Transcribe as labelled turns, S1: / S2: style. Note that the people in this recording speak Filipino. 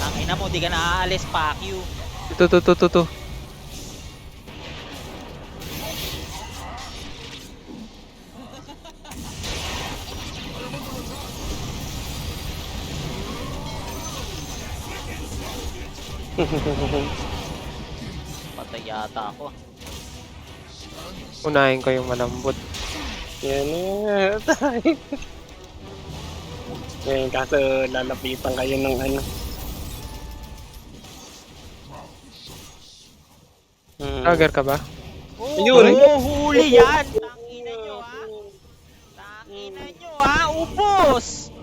S1: Ang ina mo, di ka na aalis, fuck you.
S2: Ito.
S1: Patay yata ako.
S2: Unahin ko yung malambot.
S3: Yan na. Tayo. Ngayon, kaso lalapitan kayo ng ano.
S2: Dagger ka ba?
S3: Ayun.
S1: Huli yan! Tangina nyo, ha? Tangina nyo, ha? Ubos!